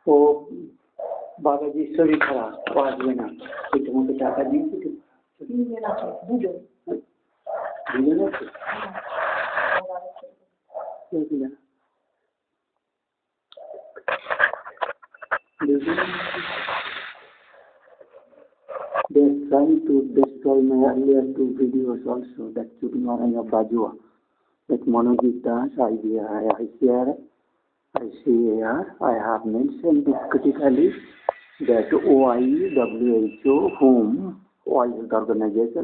ও বাবাজি শরীর খারাপ, আসবে না, ওই তোমাকে টাকা দিয়েছি তো? দুজন আছে। দুজন আছে? They're trying to destroy my earlier 2 videos also, that shooting on of Bajua, that Monojit Das, I see here, I have mentioned this critically, that OIE, WHO, whom, World Organization,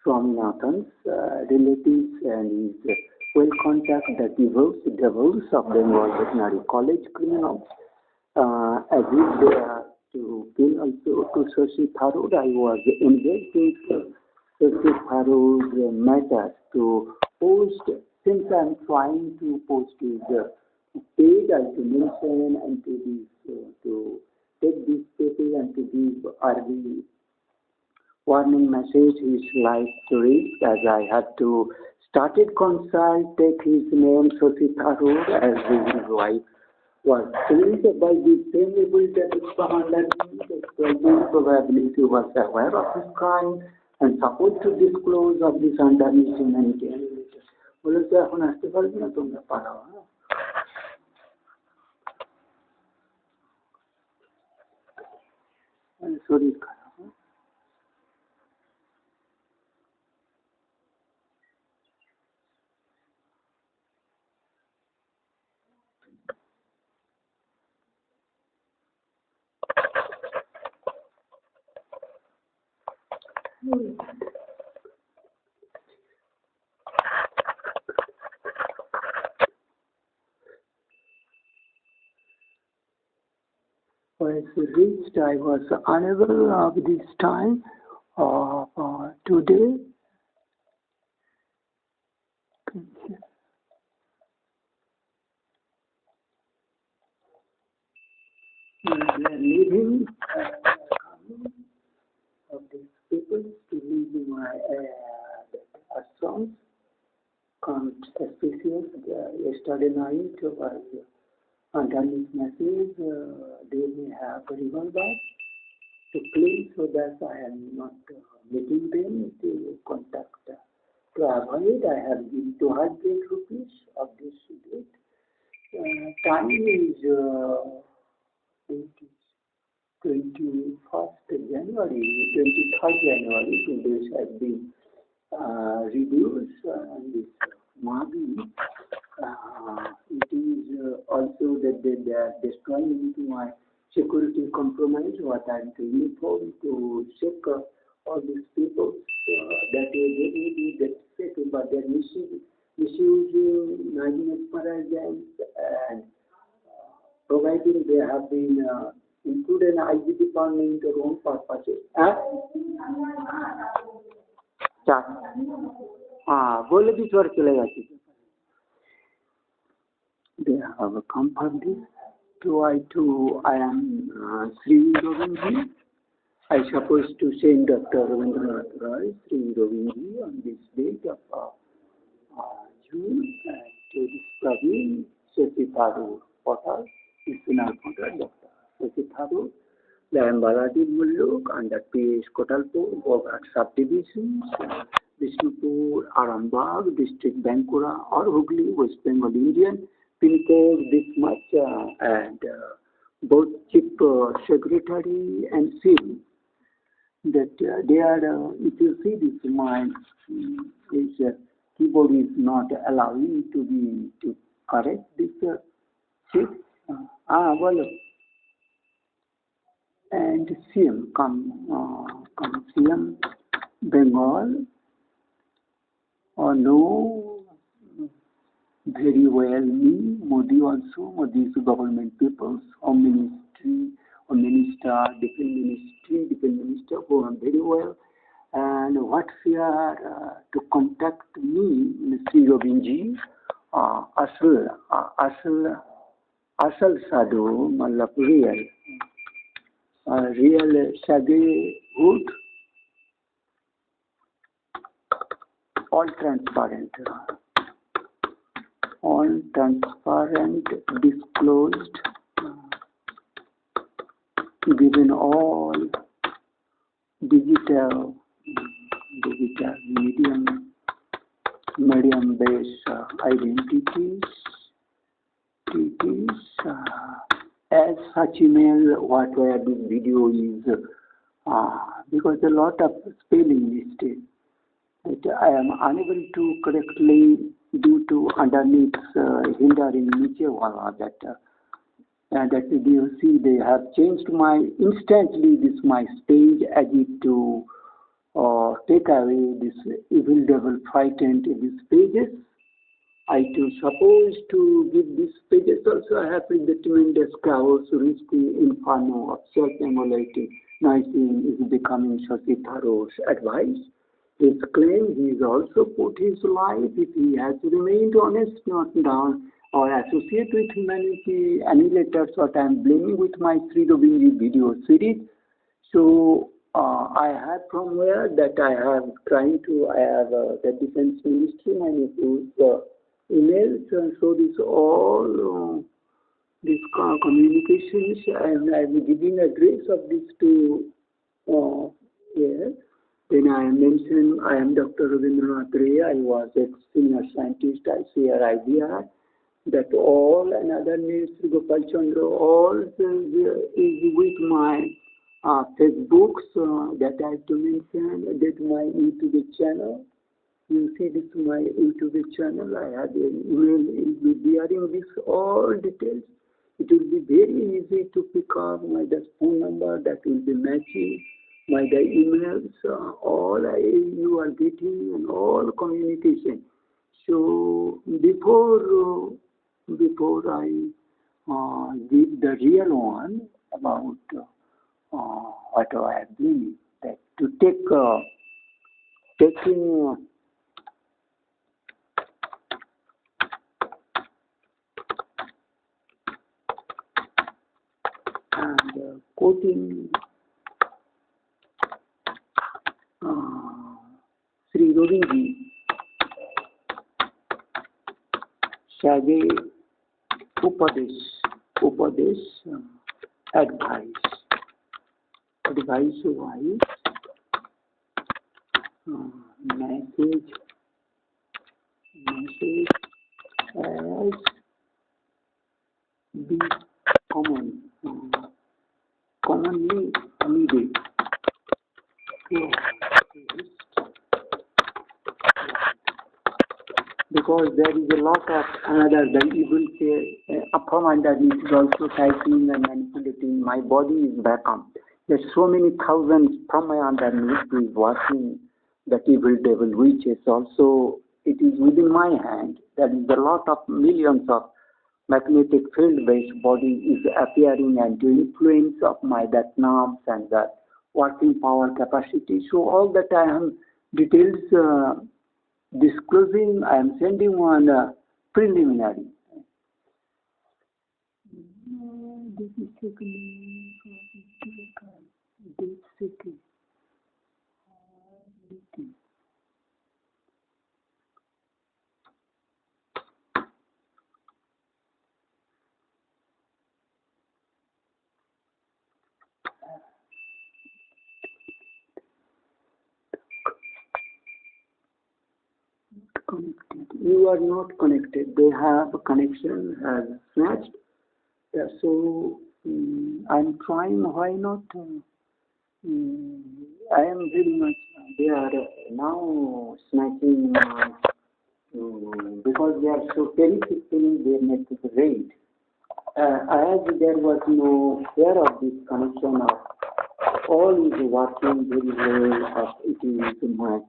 Swaminathan's relatives and his will contact the devils of Bengal Veterinary College criminals, as if they are to kill also to Shashi Tharoor. I was engaged in Shashi Tharoor's matter to post, since I am trying to post his page, I to mention and to take this paper and to give early warning message his life to read, as I had to started consult, take his name Shashi Tharoor as his wife was killed by the same able that commander. Probably was aware of his crime and supposed to disclose of this under humanity. বলে তো এখন আসতে পারবে না, তোমরা পারাও। শরীর খারাপ। As reached, I was unable of this time today. Leaving of these people to leave my assault, especially yesterday night was under this message, they may have revolver to claim, so that I am not meeting them to contact. To avoid, I have given 200 rupees of this date. Time is 21st January, 23rd January, 2 days have been reduced. This maybe it is also that they are destroying into my security compromise, what I am doing for to check all these people that they may be that sick, but they are misusing agents and providing they have been included in IG department in their own purposes. बोले भी स्वर चले जाते। They have confirmed this. I am SriRobin. I supposed to send Dr. Thiruvananthapuram, SriRobin on this date of June to this province, Shashi Tharoor portal, national portal, Dr. Shashi Tharoor, Lambaladi Mulluk, under PS Kotalpur, Bogart subdivisions, Vishnupur, Arambagh, District Bankura, or Hooghly, West Bengal, Indian, pin code this much, and both Chief Secretary and seal. That they are, if you see this, my keyboard is not allowing to correct this chip. Well, and CM, come CM Bengal, or no, very well me, Modi also, Modi is government peoples, Home Ministry, or Minister, Defense Minister, who are very well, and what fear to contact me, SriRobin ji, Asal Sadhu, Malap real Shaggy Wood, all transparent, disclosed, given all digital medium-based identities. As such email, whatever this video is, because a lot of spelling mistake. I am unable to correctly due to underneath hindering niche wala that video. See, they have changed my instantly this my stage as it to take away this evil devil frightened these pages. I too suppose to give these pages also. I have predetermined the chaos, risky inferno of self-immolating. Nicene is becoming Shashi Tharoor's advice. His claim he has also put his life, if he has remained honest, not down, or associate with humanity, Annihilators, what I am blaming with my SriRobin video series. So I have from where that I have trying to, I have the defense ministry, my nephew's emails, so this all this communications, and I am giving address of this to here. Then I mentioned I am Dr. Ravindranathan. I was a senior scientist. I share idea that all another names Gopal Chandra, all is with my Facebooks that I have to mention, that my YouTube channel. You see this my YouTube channel. I have an email. It will be bearing this all details. It will be very easy to pick up my phone number that will be matching. My emails, all you are getting and all communication. So before I give the real one about what I have been, that to taking and quoting SriRobin Shage Upadesh advice wise message as be commonly needed. Because there is a lot of another, the evil from underneath is also typing and manipulating. My body is back on. There's so many thousands from my underneath is watching that evil devil, which is also, it is within my hand. There is a lot of millions of magnetic field-based body is appearing and to influence of my that nerves and that working power capacity. So all that I am details disclosing, I am sending one preliminary. You are not connected. They have a connection has snatched. So I'm trying. Why not? I am very much. They are now snatching because they are so terrifically they make it raid. As there was no fear of this connection of all is working very well. As it is my.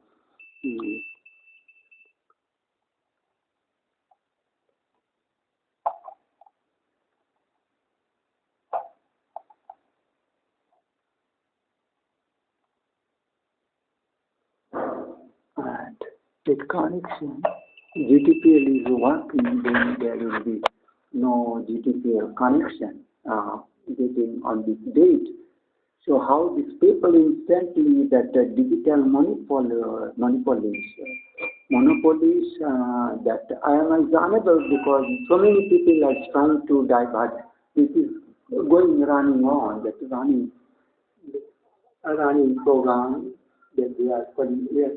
And that connection, GTPL is working, then there will be no GTPL connection getting on this date. So how these people instantly that the digital monopolies that I am unable because so many people are trying to divert. This is running on, that running program that they are calling this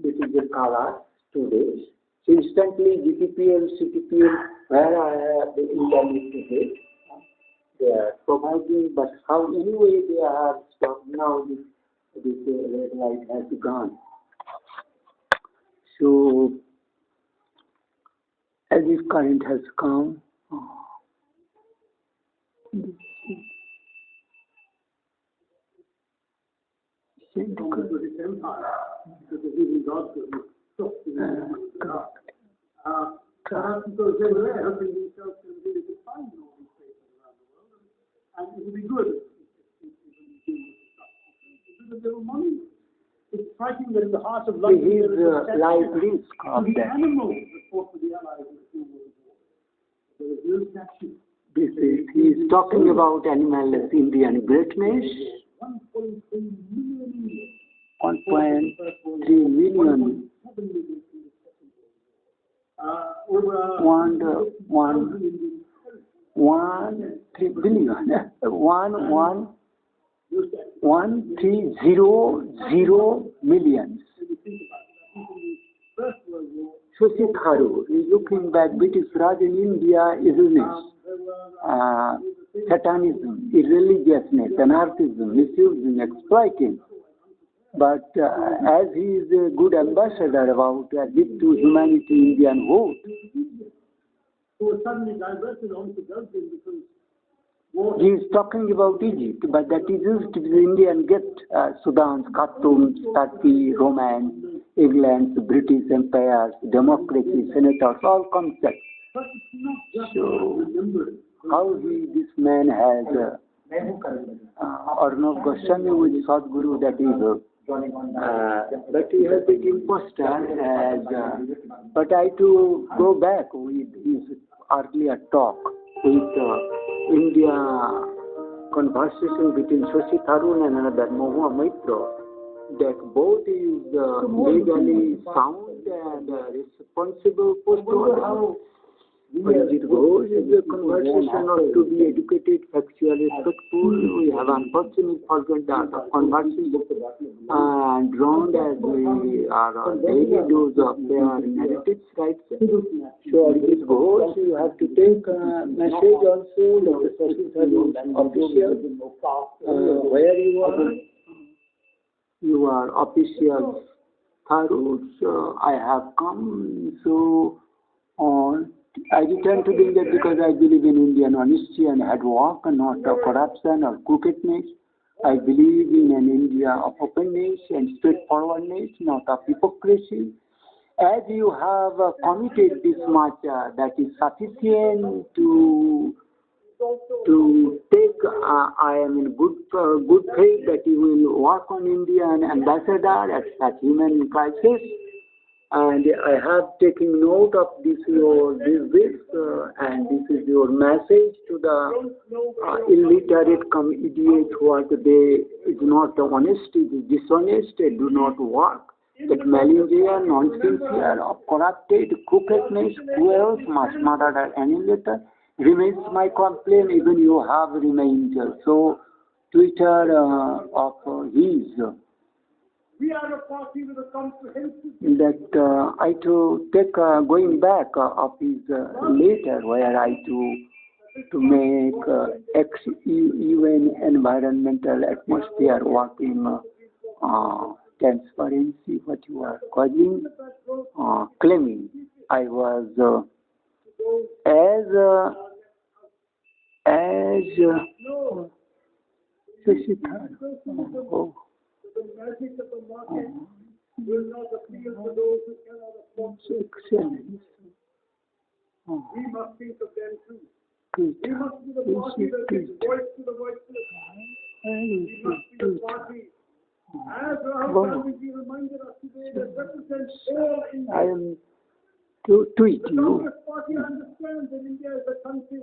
is the color today. So instantly GPPL, CTPL, where I have the internet today, they are providing, but how anyway they are stopped now, this red light has gone. So as if current has come, and it will be good if there were money. It's striking that in the heart of London, there is life risk of the that. animals that fought for the Allies in the 2 World War. There is no statue. He is talking about animal Indian greatness. 1.3 million. 1.3 million. Over 3 billion. 1,300 millions. Shashi Tharoor is looking back British Raj in India, illness, satanism, irreligiousness, anarchism, misusing, exploiting. But as he is a good ambassador about give to humanity Indian vote, who was suddenly diverted onto Belgium because he is talking about Egypt, but that is used to be the Indian gift, Sudan, Khartoum, Turkey, Romance, England, British empires, democracy, senators, all concepts. So, how this man has Arnav Goswami with Sadhguru, that is, but he has been imposter as, but I to go back with his earlier talk with India conversation between Shashi Tharoor and another Mahua Maitra, that both is legally sound and responsible post-mortem. As it goes, the conversation ought to be educated, factual, respectful. We have unfortunately forgotten that conversation and drowned as we are on daily dose of their narratives, right? So as it goes, you have to take a message also, the Shashi Tharoor official, where you are official Tharoor, so I have come, so on. I returned to India because I believe in Indian honesty and hard work, not corruption or crookedness. I believe in an India of openness and straightforwardness, not of hypocrisy. As you have committed this much, that is sufficient to take. I am in good faith that you will work on Indian ambassador at such human crisis. And I have taken note of this and this is your message to the illiterate idiot who are today is not honest, is dishonest, do not work. That malinger, non-sincere, corrupted, crookedness, who else must murder an annihilator remains my complaint. Even you have remained so Twitter of his. we are a party with a comprehensive that I to take going back of his letter where I to make exUN environmental atmosphere working transparency, what you are calling, claiming I was Shashi Tharoor. the magic of the market will not appeal to those who cannot afford to. We must think of them too. We must be the party that gives voice to the voiceless. We must be the party, as Rahul Gandhi reminded us today, that represents all India. I am to tweet the you. Congress Party understands that India is a country